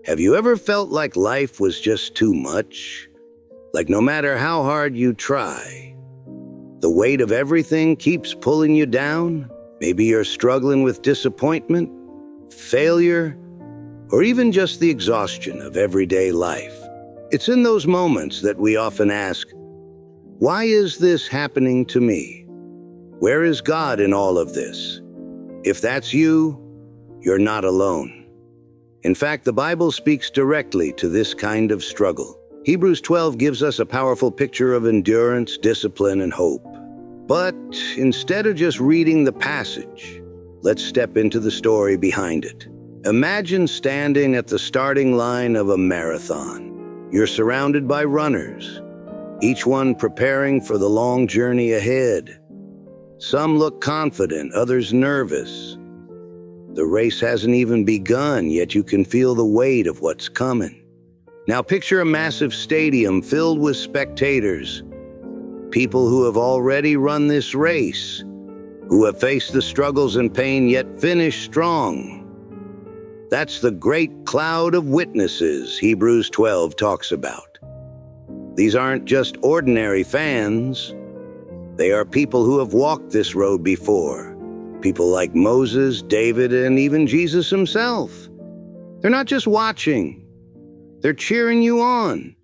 Have you ever felt like life was just too much? Like no matter how hard you try, the weight of everything keeps pulling you down? Maybe you're struggling with disappointment, failure, or even just the exhaustion of everyday life. It's in those moments that we often ask, why is this happening to me? Where is God in all of this? If that's you, you're not alone. In fact, the Bible speaks directly to this kind of struggle. Hebrews 12 gives us a powerful picture of endurance, discipline, and hope. But instead of just reading the passage, let's step into the story behind it. Imagine standing at the starting line of a marathon. You're surrounded by runners, each one preparing for the long journey ahead. Some look confident, others nervous. The race hasn't even begun, yet you can feel the weight of what's coming. Now picture a massive stadium filled with spectators, people who have already run this race, who have faced the struggles and pain yet finished strong. That's the great cloud of witnesses Hebrews 12 talks about. These aren't just ordinary fans. They are people who have walked this road before. People like Moses, David, and even Jesus himself. They're not just watching. They're cheering you on.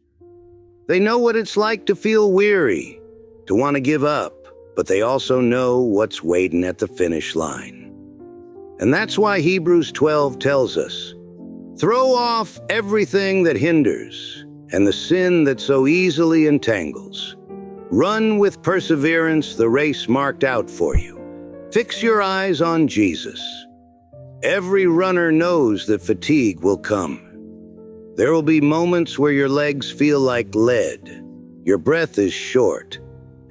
They know what it's like to feel weary, to want to give up, but they also know what's waiting at the finish line. And that's why Hebrews 12 tells us, throw off everything that hinders and the sin that so easily entangles. Run with perseverance the race marked out for you. Fix your eyes on Jesus. Every runner knows that fatigue will come. There will be moments where your legs feel like lead, your breath is short,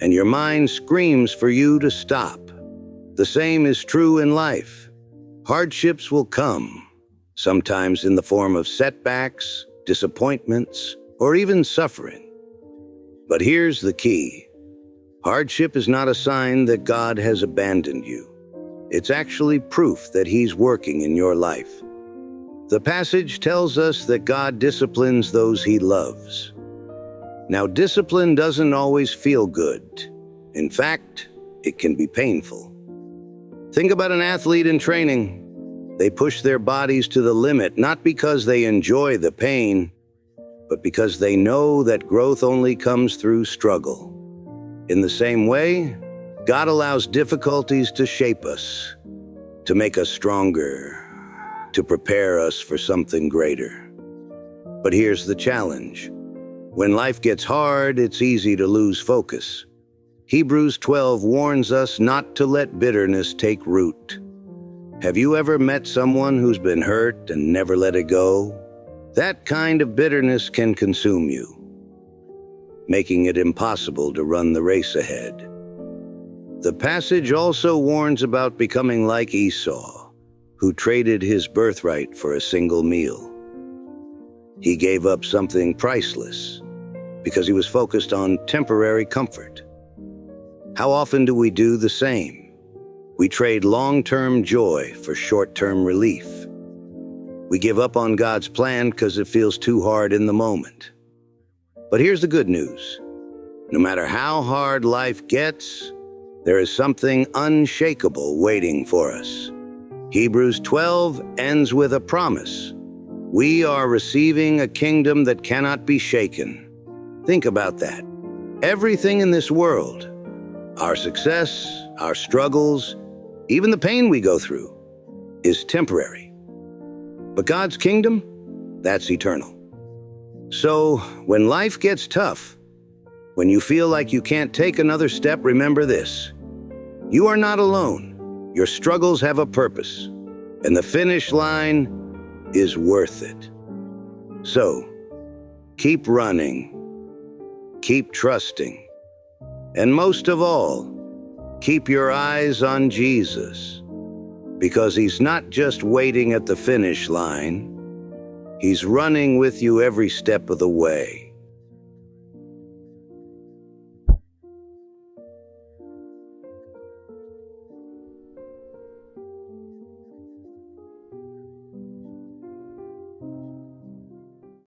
and your mind screams for you to stop. The same is true in life. Hardships will come, sometimes in the form of setbacks, disappointments, or even suffering. But here's the key. Hardship is not a sign that God has abandoned you. It's actually proof that He's working in your life. The passage tells us that God disciplines those He loves. Now, discipline doesn't always feel good. In fact, it can be painful. Think about an athlete in training. They push their bodies to the limit, not because they enjoy the pain, but because they know that growth only comes through struggle. In the same way, God allows difficulties to shape us, to make us stronger, to prepare us for something greater. But here's the challenge. When life gets hard, it's easy to lose focus. Hebrews 12 warns us not to let bitterness take root. Have you ever met someone who's been hurt and never let it go? That kind of bitterness can consume you, making it impossible to run the race ahead. The passage also warns about becoming like Esau, who traded his birthright for a single meal. He gave up something priceless because he was focused on temporary comfort. How often do we do the same? We trade long-term joy for short-term relief. We give up on God's plan because it feels too hard in the moment. But here's the good news. No matter how hard life gets, there is something unshakable waiting for us. Hebrews 12 ends with a promise. We are receiving a kingdom that cannot be shaken. Think about that. Everything in this world, our success, our struggles, even the pain we go through, is temporary. But God's kingdom, that's eternal. So when life gets tough, when you feel like you can't take another step, remember this. You are not alone. Your struggles have a purpose, and the finish line is worth it. So, keep running, keep trusting, and most of all, keep your eyes on Jesus, because He's not just waiting at the finish line, He's running with you every step of the way.